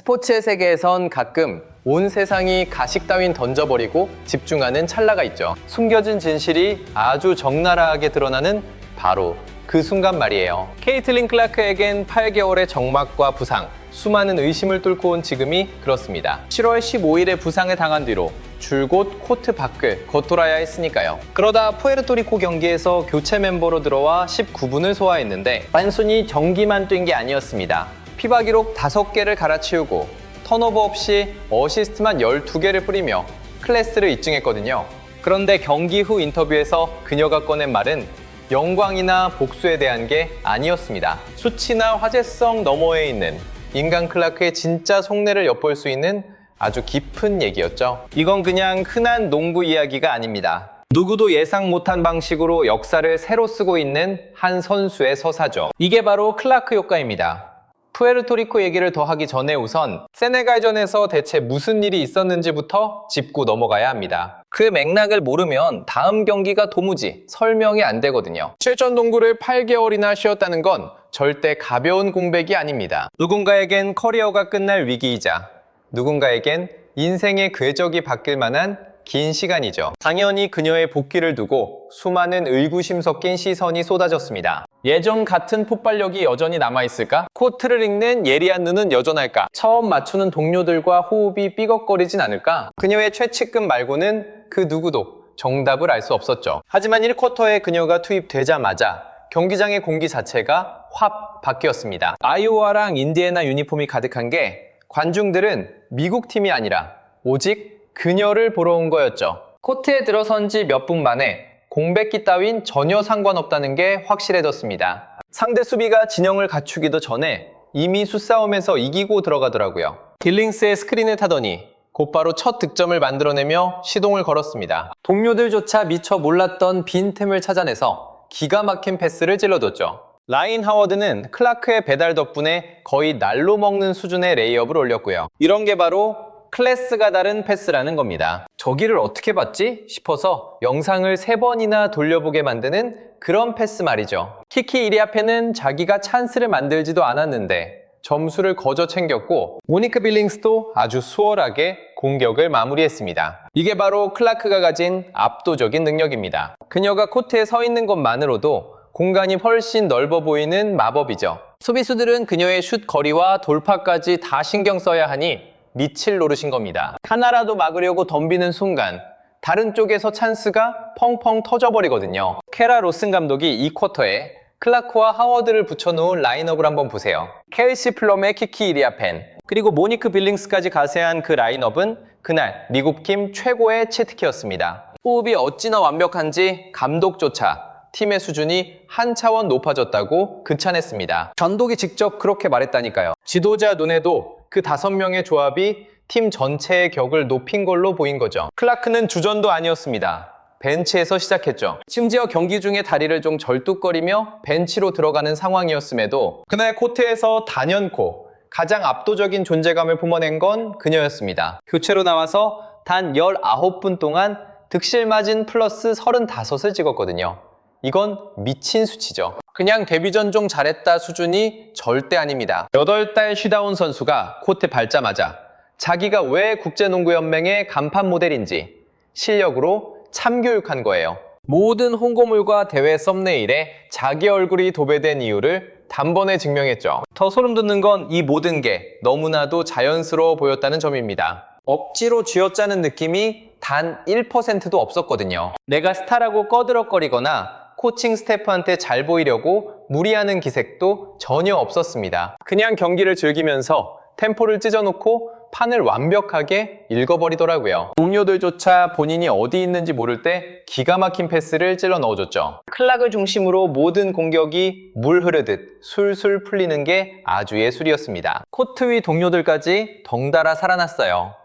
스포츠의 세계에선 가끔 온 세상이 가식 따윈 던져버리고 집중하는 찰나가 있죠. 숨겨진 진실이 아주 적나라하게 드러나는 바로 그 순간 말이에요. 케이틀린 클라크에겐 8개월의 정막과 부상, 수많은 의심을 뚫고 온 지금이 그렇습니다. 7월 15일에 부상을 당한 뒤로 줄곧 코트 밖을 걷돌아야 했으니까요. 그러다 푸에르토리코 경기에서 교체 멤버로 들어와 19분을 소화했는데 단순히 경기만 뛴 게 아니었습니다. 피바 기록 5개를 갈아치우고 턴오버 없이 어시스트만 12개를 뿌리며 클래스를 입증했거든요. 그런데 경기 후 인터뷰에서 그녀가 꺼낸 말은 영광이나 복수에 대한 게 아니었습니다. 수치나 화제성 너머에 있는 인간 클라크의 진짜 속내를 엿볼 수 있는 아주 깊은 얘기였죠. 이건 그냥 흔한 농구 이야기가 아닙니다. 누구도 예상 못한 방식으로 역사를 새로 쓰고 있는 한 선수의 서사죠. 이게 바로 클라크 효과입니다. 푸에르토리코 얘기를 더 하기 전에 우선 세네갈전에서 대체 무슨 일이 있었는지부터 짚고 넘어가야 합니다. 그 맥락을 모르면 다음 경기가 도무지 설명이 안 되거든요. 실전 농구를 8개월이나 쉬었다는 건 절대 가벼운 공백이 아닙니다. 누군가에겐 커리어가 끝날 위기이자 누군가에겐 인생의 궤적이 바뀔 만한 긴 시간이죠. 당연히 그녀의 복귀를 두고 수많은 의구심 섞인 시선이 쏟아졌습니다. 예전 같은 폭발력이 여전히 남아있을까? 코트를 읽는 예리한 눈은 여전할까? 처음 맞추는 동료들과 호흡이 삐걱거리진 않을까? 그녀의 최측근 말고는 그 누구도 정답을 알 수 없었죠. 하지만 1쿼터에 그녀가 투입되자마자 경기장의 공기 자체가 확 바뀌었습니다. 아이오와랑 인디애나 유니폼이 가득한 게 관중들은 미국 팀이 아니라 오직 그녀를 보러 온 거였죠. 코트에 들어선 지 몇 분 만에 공백기 따윈 전혀 상관없다는 게 확실해졌습니다. 상대 수비가 진영을 갖추기도 전에 이미 수싸움에서 이기고 들어가더라고요. 빌링스의 스크린을 타더니 곧바로 첫 득점을 만들어내며 시동을 걸었습니다. 동료들조차 미처 몰랐던 빈틈을 찾아내서 기가 막힌 패스를 찔러줬죠. 라인 하워드는 클라크의 배달 덕분에 거의 날로 먹는 수준의 레이업을 올렸고요. 이런 게 바로 클래스가 다른 패스라는 겁니다. 저기를 어떻게 봤지? 싶어서 영상을 3번이나 돌려보게 만드는 그런 패스 말이죠. 키키 이리아페는 자기가 찬스를 만들지도 않았는데 점수를 거저 챙겼고 모니크 빌링스도 아주 수월하게 공격을 마무리했습니다. 이게 바로 클라크가 가진 압도적인 능력입니다. 그녀가 코트에 서 있는 것만으로도 공간이 훨씬 넓어 보이는 마법이죠. 수비수들은 그녀의 슛 거리와 돌파까지 다 신경 써야 하니 미칠 노릇인 겁니다. 하나라도 막으려고 덤비는 순간 다른 쪽에서 찬스가 펑펑 터져버리거든요. 케라 로슨 감독이 이 쿼터에 클라크와 하워드를 붙여놓은 라인업을 한번 보세요. 켈시 플럼의 키키 이리아펜 그리고 모니크 빌링스까지 가세한 그 라인업은 그날 미국팀 최고의 치트키였습니다. 호흡이 어찌나 완벽한지 감독조차 팀의 수준이 한 차원 높아졌다고 극찬했습니다. 감독이 직접 그렇게 말했다니까요. 지도자 눈에도 그 5명의 조합이 팀 전체의 격을 높인 걸로 보인 거죠. 클라크는 주전도 아니었습니다. 벤치에서 시작했죠. 심지어 경기 중에 다리를 좀 절뚝거리며 벤치로 들어가는 상황이었음에도 그날 코트에서 단연코 가장 압도적인 존재감을 뿜어낸 건 그녀였습니다. 교체로 나와서 단 19분 동안 득실 마진 플러스 35을 찍었거든요. 이건 미친 수치죠. 그냥 데뷔전 좀 잘했다 수준이 절대 아닙니다. 8달 쉬다 온 선수가 코트에 밟자마자 자기가 왜 국제농구연맹의 간판 모델인지 실력으로 참교육한 거예요. 모든 홍보물과 대회 썸네일에 자기 얼굴이 도배된 이유를 단번에 증명했죠. 더 소름 돋는 건 이 모든 게 너무나도 자연스러워 보였다는 점입니다. 억지로 쥐어짜는 느낌이 단 1%도 없었거든요. 내가 스타라고 꺼드럭거리거나 코칭 스태프한테 잘 보이려고 무리하는 기색도 전혀 없었습니다. 그냥 경기를 즐기면서 템포를 찢어놓고 판을 완벽하게 읽어버리더라고요. 동료들조차 본인이 어디 있는지 모를 때 기가 막힌 패스를 찔러 넣어줬죠. 클락을 중심으로 모든 공격이 물 흐르듯 술술 풀리는 게 아주 예술이었습니다. 코트 위 동료들까지 덩달아 살아났어요.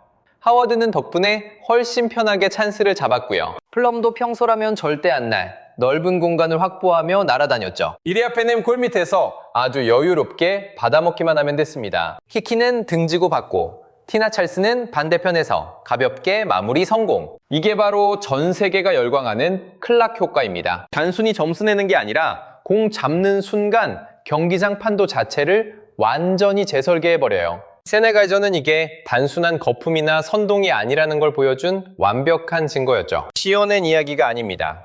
하워드는 덕분에 훨씬 편하게 찬스를 잡았고요. 플럼도 평소라면 절대 안 날 넓은 공간을 확보하며 날아다녔죠. 이리아페는 골밑에서 아주 여유롭게 받아먹기만 하면 됐습니다. 키키는 등지고 받고 티나 찰스는 반대편에서 가볍게 마무리 성공. 이게 바로 전 세계가 열광하는 클락 효과입니다. 단순히 점수 내는 게 아니라 공 잡는 순간 경기장 판도 자체를 완전히 재설계해버려요. 세네갈전은 이게 단순한 거품이나 선동이 아니라는 걸 보여준 완벽한 증거였죠. 씌어낸 이야기가 아닙니다.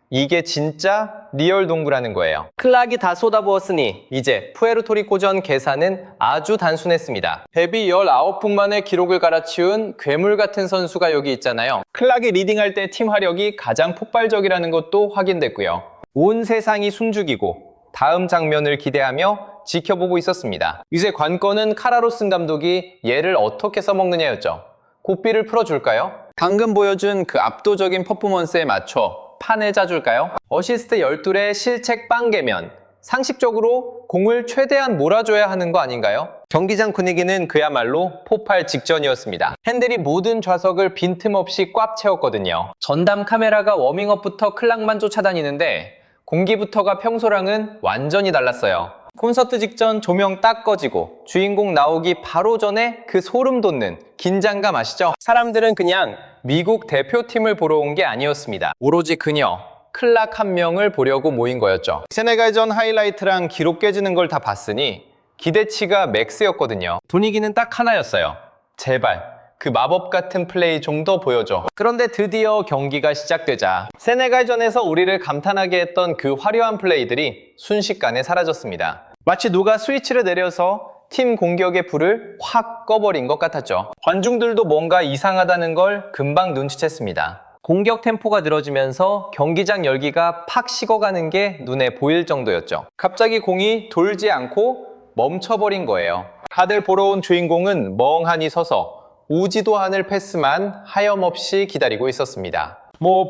이게 진짜 리얼 농구라는 거예요. 클락이 다 쏟아부었으니 이제 푸에르토리코전 계산은 아주 단순했습니다. 데뷔 19분만에 기록을 갈아치운 괴물 같은 선수가 여기 있잖아요. 클락이 리딩할 때 팀 화력이 가장 폭발적이라는 것도 확인됐고요. 온 세상이 숨죽이고 다음 장면을 기대하며 지켜보고 있었습니다. 이제 관건은 카라로슨 감독이 얘를 어떻게 써먹느냐였죠. 고삐를 풀어줄까요? 방금 보여준 그 압도적인 퍼포먼스에 맞춰 판을 짜줄까요? 어시스트 12에 실책 빵개면 상식적으로 공을 최대한 몰아줘야 하는 거 아닌가요? 경기장 분위기는 그야말로 폭발 직전이었습니다. 팬들이 모든 좌석을 빈틈없이 꽉 채웠거든요. 전담 카메라가 워밍업부터 클락만 쫓아다니는데 공기부터가 평소랑은 완전히 달랐어요. 콘서트 직전 조명 딱 꺼지고 주인공 나오기 바로 전에 그 소름 돋는 긴장감 아시죠? 사람들은 그냥 미국 대표팀을 보러 온 게 아니었습니다. 오로지 그녀, 클락 한 명을 보려고 모인 거였죠. 세네갈전 하이라이트랑 기록 깨지는 걸 다 봤으니 기대치가 맥스였거든요. 분위기는 딱 하나였어요. 제발 그 마법 같은 플레이 좀 더 보여줘. 그런데 드디어 경기가 시작되자 세네갈전에서 우리를 감탄하게 했던 그 화려한 플레이들이 순식간에 사라졌습니다. 마치 누가 스위치를 내려서 팀 공격의 불을 확 꺼버린 것 같았죠. 관중들도 뭔가 이상하다는 걸 금방 눈치챘습니다. 공격 템포가 늘어지면서 경기장 열기가 팍 식어가는 게 눈에 보일 정도였죠. 갑자기 공이 돌지 않고 멈춰버린 거예요. 다들 보러 온 주인공은 멍하니 서서 우지도 않을 패스만 하염없이 기다리고 있었습니다.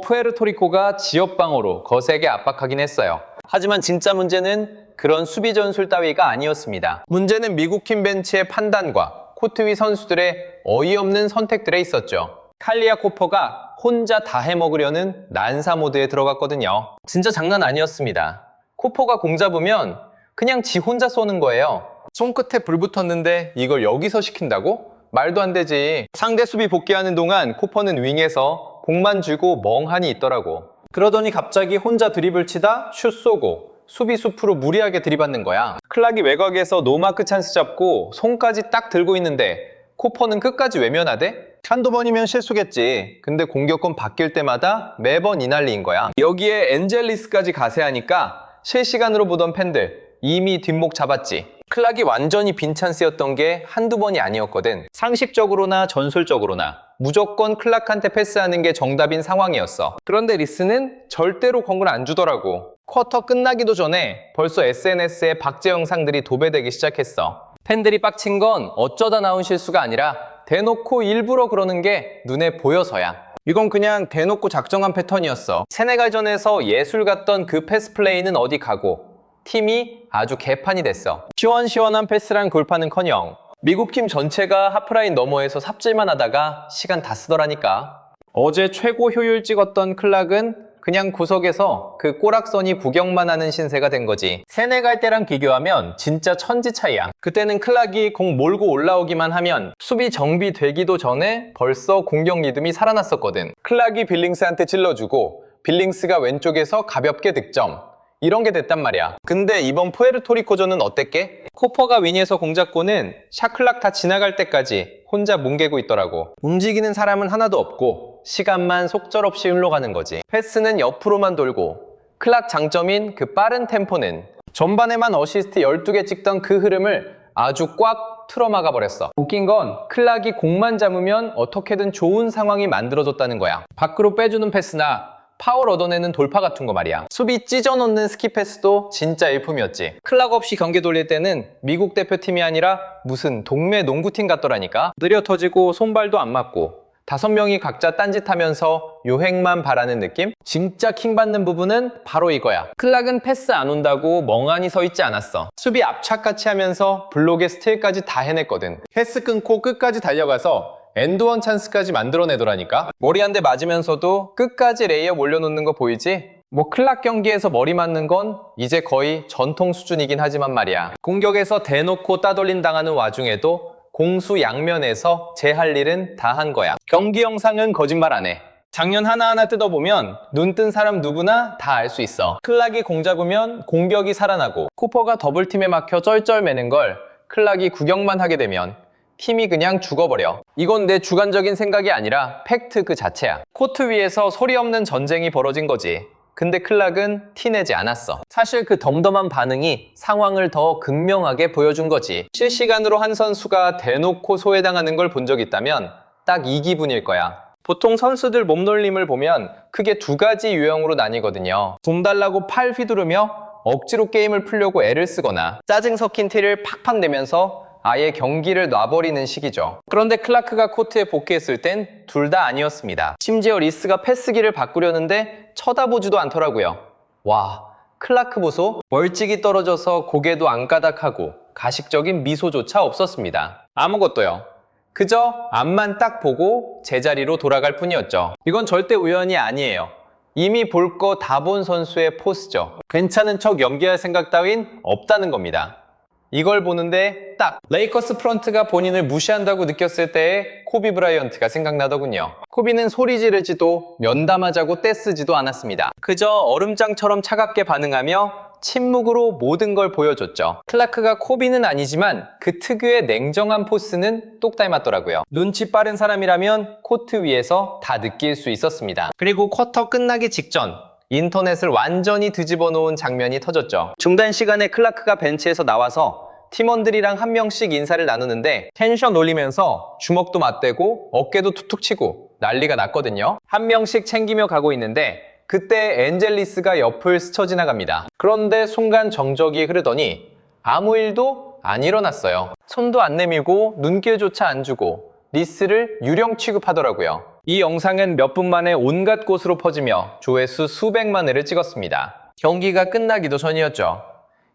푸에르토리코가 지역방어로 거세게 압박하긴 했어요. 하지만 진짜 문제는 그런 수비 전술 따위가 아니었습니다. 문제는 미국팀 벤치의 판단과 코트 위 선수들의 어이없는 선택들에 있었죠. 칼리아 코퍼가 혼자 다 해먹으려는 난사 모드에 들어갔거든요. 진짜 장난 아니었습니다. 코퍼가 공 잡으면 그냥 지 혼자 쏘는 거예요. 손끝에 불 붙었는데 이걸 여기서 시킨다고? 말도 안 되지. 상대 수비 복귀하는 동안 코퍼는 윙에서 공만 쥐고 멍하니 있더라고. 그러더니 갑자기 혼자 드리블 치다 슛 쏘고 수비 숲으로 무리하게 들이받는 거야. 클락이 외곽에서 노마크 찬스 잡고 손까지 딱 들고 있는데 코퍼는 끝까지 외면하대? 한두 번이면 실수겠지. 근데 공격권 바뀔 때마다 매번 이 난리인 거야. 여기에 엔젤리스까지 가세하니까 실시간으로 보던 팬들 이미 뒷목 잡았지. 클락이 완전히 빈 찬스였던 게 한두 번이 아니었거든. 상식적으로나 전술적으로나 무조건 클락한테 패스하는 게 정답인 상황이었어. 그런데 리스는 절대로 공을 안 주더라고. 쿼터 끝나기도 전에 벌써 SNS에 박제 영상들이 도배되기 시작했어. 팬들이 빡친 건 어쩌다 나온 실수가 아니라 대놓고 일부러 그러는 게 눈에 보여서야. 이건 그냥 대놓고 작정한 패턴이었어. 세네갈전에서 예술 같던 그 패스 플레이는 어디 가고 팀이 아주 개판이 됐어. 시원시원한 패스랑 돌파는커녕 미국팀 전체가 하프라인 너머에서 삽질만 하다가 시간 다 쓰더라니까. 어제 최고 효율 찍었던 클락은 그냥 구석에서 그 꼬락서니 구경만 하는 신세가 된 거지. 세네갈 때랑 비교하면 진짜 천지 차이야. 그때는 클락이 공 몰고 올라오기만 하면 수비 정비되기도 전에 벌써 공격 리듬이 살아났었거든. 클락이 빌링스한테 찔러주고 빌링스가 왼쪽에서 가볍게 득점. 이런 게 됐단 말이야. 근데 이번 푸에르토리코전은 어땠게? 코퍼가 윙에서 공 잡고는 샤클락 다 지나갈 때까지 혼자 뭉개고 있더라고. 움직이는 사람은 하나도 없고 시간만 속절없이 흘러가는 거지. 패스는 옆으로만 돌고 클락 장점인 그 빠른 템포는 전반에만 어시스트 12개 찍던 그 흐름을 아주 꽉 틀어막아 버렸어. 웃긴 건 클락이 공만 잡으면 어떻게든 좋은 상황이 만들어졌다는 거야. 밖으로 빼주는 패스나 파울 얻어내는 돌파 같은 거 말이야. 수비 찢어놓는 스키패스도 진짜 일품이었지. 클락 없이 경기 돌릴 때는 미국 대표팀이 아니라 무슨 동네 농구팀 같더라니까. 느려 터지고 손발도 안 맞고 5명이 각자 딴짓하면서 요행만 바라는 느낌? 진짜 킹받는 부분은 바로 이거야. 클락은 패스 안 온다고 멍하니 서 있지 않았어. 수비 압착같이 하면서 블록에 스틸까지 다 해냈거든. 패스 끊고 끝까지 달려가서 엔드원 찬스까지 만들어내더라니까. 머리 한 대 맞으면서도 끝까지 레이업 올려놓는 거 보이지? 클락 경기에서 머리 맞는 건 이제 거의 전통 수준이긴 하지만 말이야. 공격에서 대놓고 따돌림 당하는 와중에도 공수 양면에서 제 할 일은 다 한 거야. 경기 영상은 거짓말 안 해. 장면 하나하나 뜯어보면 눈 뜬 사람 누구나 다 알 수 있어. 클락이 공 잡으면 공격이 살아나고 코퍼가 더블팀에 막혀 쩔쩔매는 걸 클락이 구경만 하게 되면 팀이 그냥 죽어버려. 이건 내 주관적인 생각이 아니라 팩트 그 자체야. 코트 위에서 소리 없는 전쟁이 벌어진 거지. 근데 클락은 티내지 않았어. 사실 그 덤덤한 반응이 상황을 더 극명하게 보여준 거지. 실시간으로 한 선수가 대놓고 소외당하는 걸 본 적 있다면 딱 이 기분일 거야. 보통 선수들 몸놀림을 보면 크게 두 가지 유형으로 나뉘거든요. 돈 달라고 팔 휘두르며 억지로 게임을 풀려고 애를 쓰거나 짜증 섞인 티를 팍팍 내면서 아예 경기를 놔버리는 식이죠. 그런데 클라크가 코트에 복귀했을 땐 둘 다 아니었습니다. 심지어 리스가 패스기를 바꾸려는데 쳐다보지도 않더라고요. 와, 클라크 보소? 멀찍이 떨어져서 고개도 안 까닥하고 가식적인 미소조차 없었습니다. 아무것도요. 그저 앞만 딱 보고 제자리로 돌아갈 뿐이었죠. 이건 절대 우연이 아니에요. 이미 볼 거 다 본 선수의 포스죠. 괜찮은 척 연기할 생각 따윈 없다는 겁니다. 이걸 보는데 딱 레이커스 프런트가 본인을 무시한다고 느꼈을 때의 코비 브라이언트가 생각나더군요. 코비는 소리 지르지도 면담하자고 떼쓰지도 않았습니다. 그저 얼음장처럼 차갑게 반응하며 침묵으로 모든 걸 보여줬죠. 클라크가 코비는 아니지만 그 특유의 냉정한 포스는 똑 닮았더라고요. 눈치 빠른 사람이라면 코트 위에서 다 느낄 수 있었습니다. 그리고 쿼터 끝나기 직전 인터넷을 완전히 뒤집어 놓은 장면이 터졌죠. 중단 시간에 클라크가 벤치에서 나와서 팀원들이랑 한 명씩 인사를 나누는데 텐션 올리면서 주먹도 맞대고 어깨도 툭툭 치고 난리가 났거든요. 한 명씩 챙기며 가고 있는데 그때 엔젤리스가 옆을 스쳐 지나갑니다. 그런데 순간 정적이 흐르더니 아무 일도 안 일어났어요. 손도 안 내밀고 눈길조차 안 주고 리스를 유령 취급하더라고요. 이 영상은 몇 분 만에 온갖 곳으로 퍼지며 조회수 수백만 회를 찍었습니다. 경기가 끝나기도 전이었죠.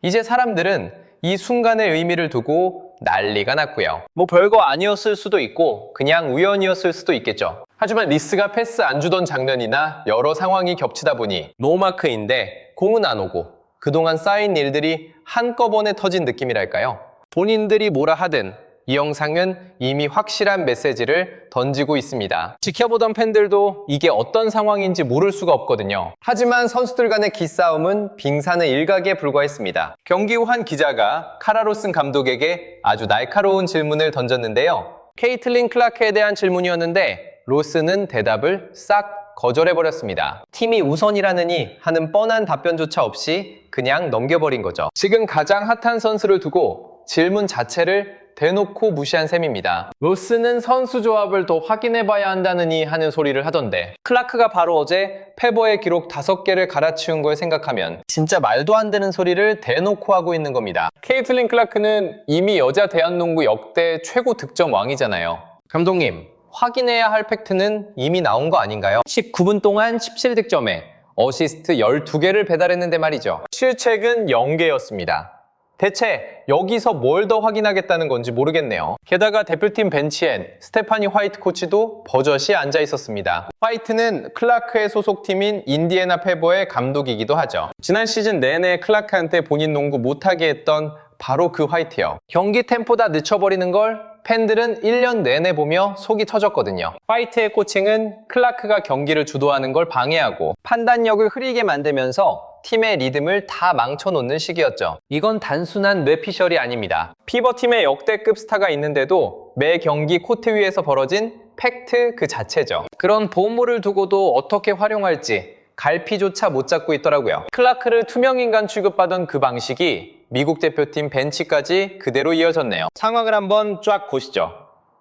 이제 사람들은 이 순간의 의미를 두고 난리가 났고요. 뭐 별거 아니었을 수도 있고 그냥 우연이었을 수도 있겠죠. 하지만 리스가 패스 안 주던 장면이나 여러 상황이 겹치다 보니 노마크인데 공은 안 오고 그동안 쌓인 일들이 한꺼번에 터진 느낌이랄까요? 본인들이 뭐라 하든 이 영상은 이미 확실한 메시지를 던지고 있습니다. 지켜보던 팬들도 이게 어떤 상황인지 모를 수가 없거든요. 하지만 선수들 간의 기싸움은 빙산의 일각에 불과했습니다. 경기 후 한 기자가 카라 로슨 감독에게 아주 날카로운 질문을 던졌는데요. 케이틀린 클라크에 대한 질문이었는데 로슨은 대답을 싹 거절해버렸습니다. 팀이 우선이라느니 하는 뻔한 답변조차 없이 그냥 넘겨버린 거죠. 지금 가장 핫한 선수를 두고 질문 자체를 대놓고 무시한 셈입니다. 로스는 선수 조합을 더 확인해봐야 한다느니 하는 소리를 하던데 클라크가 바로 어제 페버의 기록 5개를 갈아치운 걸 생각하면 진짜 말도 안 되는 소리를 대놓고 하고 있는 겁니다. 케이틀린 클라크는 이미 여자 대한농구 역대 최고 득점 왕이잖아요. 감독님, 확인해야 할 팩트는 이미 나온 거 아닌가요? 19분 동안 17득점에 어시스트 12개를 배달했는데 말이죠. 실책은 0개였습니다. 대체 여기서 뭘 더 확인하겠다는 건지 모르겠네요. 게다가 대표팀 벤치엔 스테파니 화이트 코치도 버젓이 앉아 있었습니다. 화이트는 클라크의 소속팀인 인디애나 페버의 감독이기도 하죠. 지난 시즌 내내 클라크한테 본인 농구 못하게 했던 바로 그 화이트요. 경기 템포 다 늦춰버리는 걸 팬들은 1년 내내 보며 속이 터졌거든요. 화이트의 코칭은 클라크가 경기를 주도하는 걸 방해하고 판단력을 흐리게 만들면서 팀의 리듬을 다 망쳐놓는 시기였죠. 이건 단순한 뇌피셜이 아닙니다. 피버팀의 역대급 스타가 있는데도 매 경기 코트 위에서 벌어진 팩트 그 자체죠. 그런 보험모를 두고도 어떻게 활용할지 갈피조차 못 잡고 있더라고요. 클라크를 투명인간 취급하던 그 방식이 미국 대표팀 벤치까지 그대로 이어졌네요. 상황을 한번 쫙 보시죠.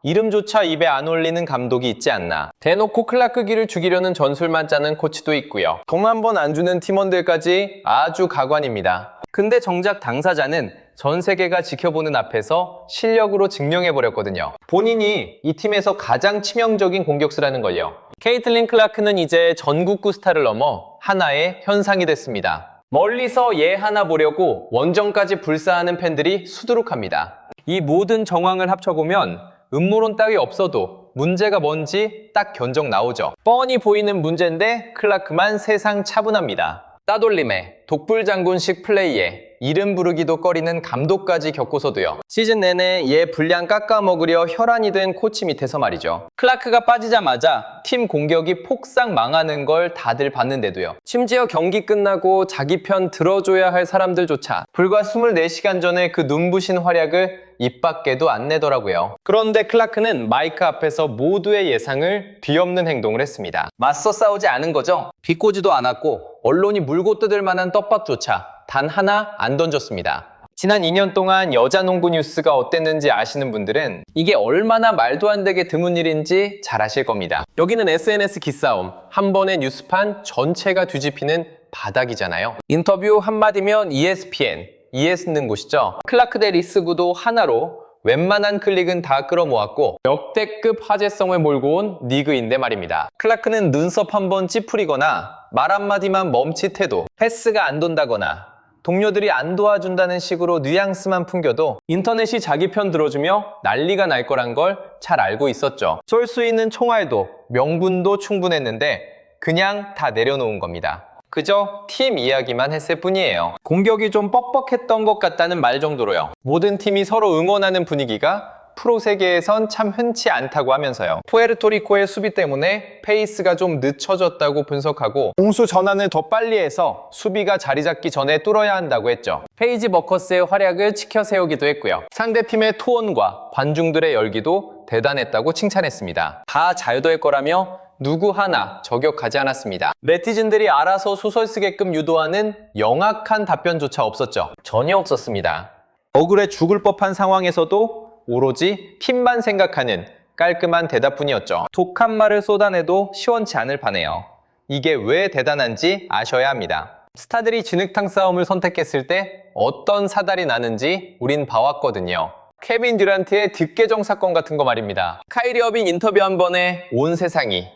이름조차 입에 안 올리는 감독이 있지 않나. 대놓고 클라크기를 죽이려는 전술만 짜는 코치도 있고요. 돈 한 번 안 주는 팀원들까지 아주 가관입니다. 근데 정작 당사자는 전 세계가 지켜보는 앞에서 실력으로 증명해버렸거든요. 본인이 이 팀에서 가장 치명적인 공격수라는 걸요. 케이틀린 클라크는 이제 전국구 스타를 넘어 하나의 현상이 됐습니다. 멀리서 얘 하나 보려고 원정까지 불사하는 팬들이 수두룩합니다. 이 모든 정황을 합쳐보면 음모론 따위 없어도 문제가 뭔지 딱 견적 나오죠. 뻔히 보이는 문제인데 클라크만 세상 차분합니다. 따돌림에 독불장군식 플레이에 이름 부르기도 꺼리는 감독까지 겪고서도요. 시즌 내내 얘 분량 깎아먹으려 혈안이 된 코치 밑에서 말이죠. 클라크가 빠지자마자 팀 공격이 폭삭 망하는 걸 다들 봤는데도요. 심지어 경기 끝나고 자기 편 들어줘야 할 사람들조차 불과 24시간 전에 그 눈부신 활약을 입 밖에도 안 내더라고요. 그런데 클라크는 마이크 앞에서 모두의 예상을 뒤엎는 행동을 했습니다. 맞서 싸우지 않은 거죠. 비꼬지도 않았고 언론이 물고 뜯을 만한 떡밥조차 단 하나 안 던졌습니다. 지난 2년 동안 여자 농구 뉴스가 어땠는지 아시는 분들은 이게 얼마나 말도 안 되게 드문 일인지 잘 아실 겁니다. 여기는 SNS 기싸움, 한 번의 뉴스판 전체가 뒤집히는 바닥이잖아요. 인터뷰 한마디면 ESPN, ES는 곳이죠. 클라크 대 리스구도 하나로 웬만한 클릭은 다 끌어모았고 역대급 화제성을 몰고 온 리그인데 말입니다. 클라크는 눈썹 한번 찌푸리거나 말 한마디만 멈칫해도 패스가 안 돈다거나 동료들이 안 도와준다는 식으로 뉘앙스만 풍겨도 인터넷이 자기 편 들어주며 난리가 날 거란 걸 잘 알고 있었죠. 쏠 수 있는 총알도 명분도 충분했는데 그냥 다 내려놓은 겁니다. 그저 팀 이야기만 했을 뿐이에요. 공격이 좀 뻑뻑했던 것 같다는 말 정도로요. 모든 팀이 서로 응원하는 분위기가 프로 세계에선 참 흔치 않다고 하면서요. 푸에르토리코의 수비 때문에 페이스가 좀 늦춰졌다고 분석하고 공수 전환을 더 빨리 해서 수비가 자리 잡기 전에 뚫어야 한다고 했죠. 페이지 버커스의 활약을 치켜 세우기도 했고요. 상대팀의 투혼과 관중들의 열기도 대단했다고 칭찬했습니다. 다 자유도일 거라며 누구 하나 저격하지 않았습니다. 네티즌들이 알아서 소설 쓰게끔 유도하는 영악한 답변조차 없었죠. 전혀 없었습니다. 억울해 죽을 법한 상황에서도 오로지 팀만 생각하는 깔끔한 대답뿐이었죠. 독한 말을 쏟아내도 시원치 않을 판에요. 이게 왜 대단한지 아셔야 합니다. 스타들이 진흙탕 싸움을 선택했을 때 어떤 사달이 나는지 우린 봐왔거든요. 케빈 듀란트의 득계정 사건 같은 거 말입니다. 카이리 어빙 인터뷰 한 번에 온 세상이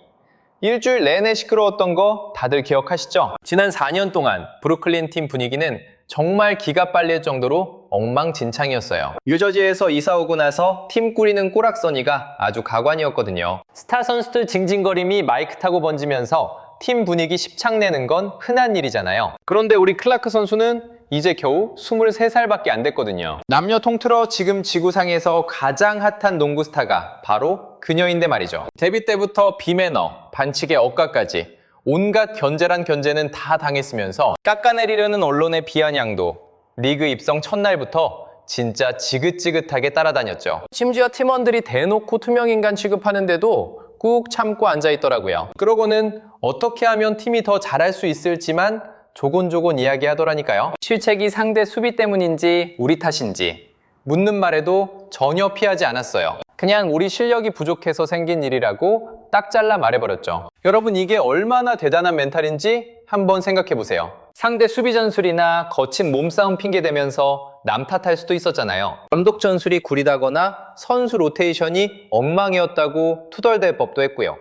일주일 내내 시끄러웠던 거 다들 기억하시죠? 지난 4년 동안 브루클린 팀 분위기는 정말 기가 빨릴 정도로 엉망진창이었어요. 뉴저지에서 이사 오고 나서 팀 꾸리는 꼬락서니가 아주 가관이었거든요. 스타 선수들 징징거림이 마이크 타고 번지면서 팀 분위기 십창내는 건 흔한 일이잖아요. 그런데 우리 클라크 선수는 이제 겨우 23살밖에 안 됐거든요. 남녀 통틀어 지금 지구상에서 가장 핫한 농구 스타가 바로 그녀인데 말이죠. 데뷔 때부터 비매너, 반칙의 억가까지 온갖 견제란 견제는 다 당했으면서 깎아내리려는 언론의 비아냥도 리그 입성 첫날부터 진짜 지긋지긋하게 따라다녔죠. 심지어 팀원들이 대놓고 투명인간 취급하는데도 꾹 참고 앉아있더라고요. 그러고는 어떻게 하면 팀이 더 잘할 수 있을지만 조곤조곤 이야기하더라니까요. 실책이 상대 수비 때문인지 우리 탓인지 묻는 말에도 전혀 피하지 않았어요. 그냥 우리 실력이 부족해서 생긴 일이라고 딱 잘라 말해버렸죠. 여러분 이게 얼마나 대단한 멘탈인지 한번 생각해보세요. 상대 수비 전술이나 거친 몸싸움 핑계대면서 남 탓할 수도 있었잖아요. 감독 전술이 구리다거나 선수 로테이션이 엉망이었다고 투덜댈 법도 했고요.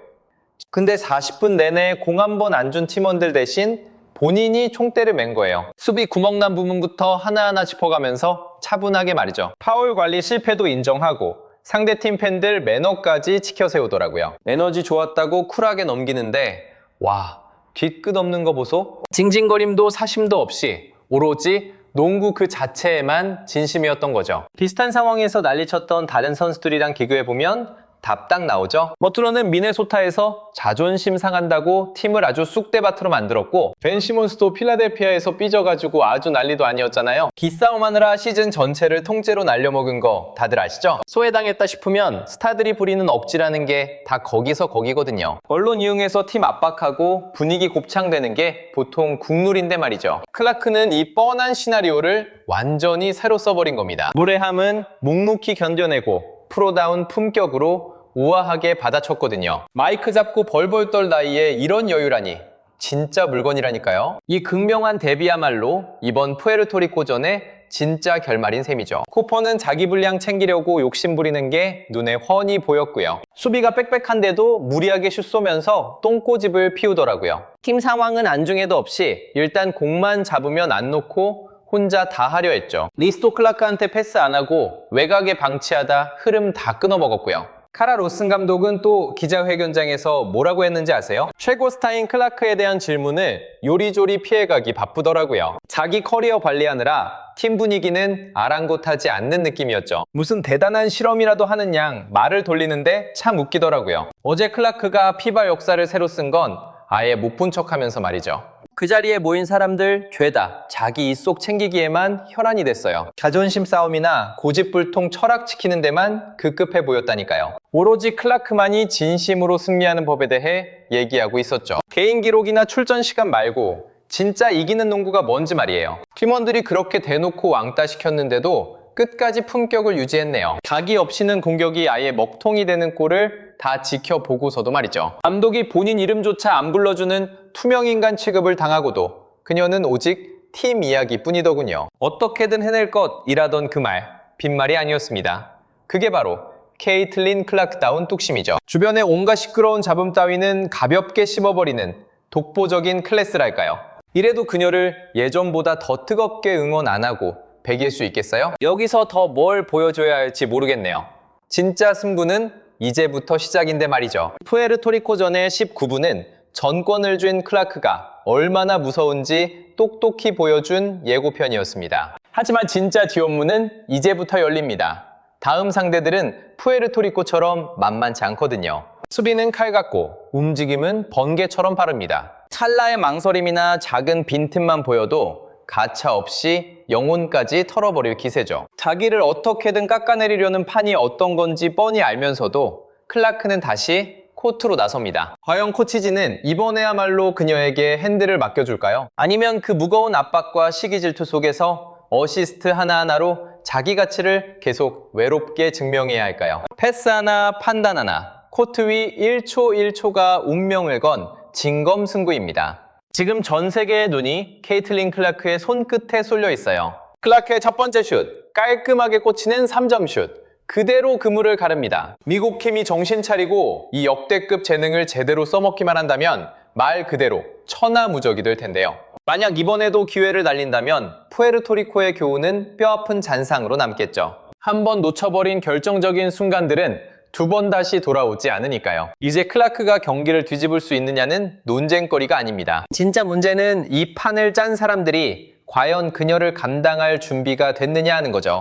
근데 40분 내내 공 한 번 안 준 팀원들 대신 본인이 총대를 맨 거예요. 수비 구멍난 부분부터 하나하나 짚어가면서 차분하게 말이죠. 파울 관리 실패도 인정하고 상대팀 팬들 매너까지 지켜 세우더라고요. 에너지 좋았다고 쿨하게 넘기는데 와, 뒤끝 없는 거 보소? 징징거림도 사심도 없이 오로지 농구 그 자체에만 진심이었던 거죠. 비슷한 상황에서 난리쳤던 다른 선수들이랑 비교해보면 답딱 나오죠. 버틀러는 미네소타에서 자존심 상한다고 팀을 아주 쑥대밭으로 만들었고 벤 시몬스도 필라델피아에서 삐져가지고 아주 난리도 아니었잖아요. 기싸움하느라 시즌 전체를 통째로 날려먹은 거 다들 아시죠? 소외당했다 싶으면 스타들이 부리는 억지라는 게 다 거기서 거기거든요. 언론 이용해서 팀 압박하고 분위기 곱창되는 게 보통 국룰인데 말이죠. 클라크는 이 뻔한 시나리오를 완전히 새로 써버린 겁니다. 무례함은 묵묵히 견뎌내고 프로다운 품격으로 우아하게 받아쳤거든요. 마이크 잡고 벌벌 떨 나이에 이런 여유라니 진짜 물건이라니까요. 이 극명한 데뷔야말로 이번 푸에르토리코전의 진짜 결말인 셈이죠. 쿠퍼는 자기 분량 챙기려고 욕심부리는 게 눈에 훤히 보였고요. 수비가 빽빽한데도 무리하게 슛 쏘면서 똥꼬집을 피우더라고요. 팀 상황은 안중에도 없이 일단 공만 잡으면 안 놓고 혼자 다 하려 했죠. 리스토 클라크한테 패스 안 하고 외곽에 방치하다 흐름 다 끊어먹었고요. 카라 로슨 감독은 또 기자회견장에서 뭐라고 했는지 아세요? 최고 스타인 클라크에 대한 질문을 요리조리 피해가기 바쁘더라고요. 자기 커리어 관리하느라 팀 분위기는 아랑곳하지 않는 느낌이었죠. 무슨 대단한 실험이라도 하는 양 말을 돌리는데 참 웃기더라고요. 어제 클라크가 피바 역사를 새로 쓴 건 아예 못 본 척하면서 말이죠. 그 자리에 모인 사람들 죄다 자기 입속 챙기기에만 혈안이 됐어요. 자존심 싸움이나 고집불통 철학 지키는 데만 급급해 보였다니까요. 오로지 클라크만이 진심으로 승리하는 법에 대해 얘기하고 있었죠. 개인 기록이나 출전 시간 말고 진짜 이기는 농구가 뭔지 말이에요. 팀원들이 그렇게 대놓고 왕따 시켰는데도 끝까지 품격을 유지했네요. 각이 없이는 공격이 아예 먹통이 되는 꼴을 다 지켜보고서도 말이죠. 감독이 본인 이름조차 안 불러주는 투명인간 취급을 당하고도 그녀는 오직 팀 이야기뿐이더군요. 어떻게든 해낼 것이라던 그 말, 빈말이 아니었습니다. 그게 바로 케이틀린 클라크다운 뚝심이죠. 주변의 온갖 시끄러운 잡음 따위는 가볍게 씹어버리는 독보적인 클래스랄까요. 이래도 그녀를 예전보다 더 뜨겁게 응원 안 하고 배길 수 있겠어요? 여기서 더 뭘 보여줘야 할지 모르겠네요. 진짜 승부는 이제부터 시작인데 말이죠. 푸에르토리코전의 19분은 전권을 쥔 클라크가 얼마나 무서운지 똑똑히 보여준 예고편이었습니다. 하지만 진짜 쥐업무는 이제부터 열립니다. 다음 상대들은 푸에르토리코처럼 만만치 않거든요. 수비는 칼 같고 움직임은 번개처럼 빠릅니다. 찰나의 망설임이나 작은 빈틈만 보여도 가차 없이 영혼까지 털어버릴 기세죠. 자기를 어떻게든 깎아내리려는 판이 어떤 건지 뻔히 알면서도 클라크는 다시 코트로 나섭니다. 과연 코치진은 이번에야말로 그녀에게 핸들을 맡겨줄까요? 아니면 그 무거운 압박과 시기 질투 속에서 어시스트 하나하나로 자기 가치를 계속 외롭게 증명해야 할까요? 패스 하나, 판단 하나, 코트 위 1초 1초가 운명을 건 진검승부입니다. 지금 전 세계의 눈이 케이틀린 클라크의 손끝에 쏠려 있어요. 클라크의 첫 번째 슛, 깔끔하게 꽂히는 3점 슛. 그대로 그물을 가릅니다. 미국 팀이 정신 차리고 이 역대급 재능을 제대로 써먹기만 한다면 말 그대로 천하무적이 될 텐데요. 만약 이번에도 기회를 날린다면 푸에르토리코의 교훈은 뼈아픈 잔상으로 남겠죠. 한 번 놓쳐버린 결정적인 순간들은 두 번 다시 돌아오지 않으니까요. 이제 클라크가 경기를 뒤집을 수 있느냐는 논쟁거리가 아닙니다. 진짜 문제는 이 판을 짠 사람들이 과연 그녀를 감당할 준비가 됐느냐 하는 거죠.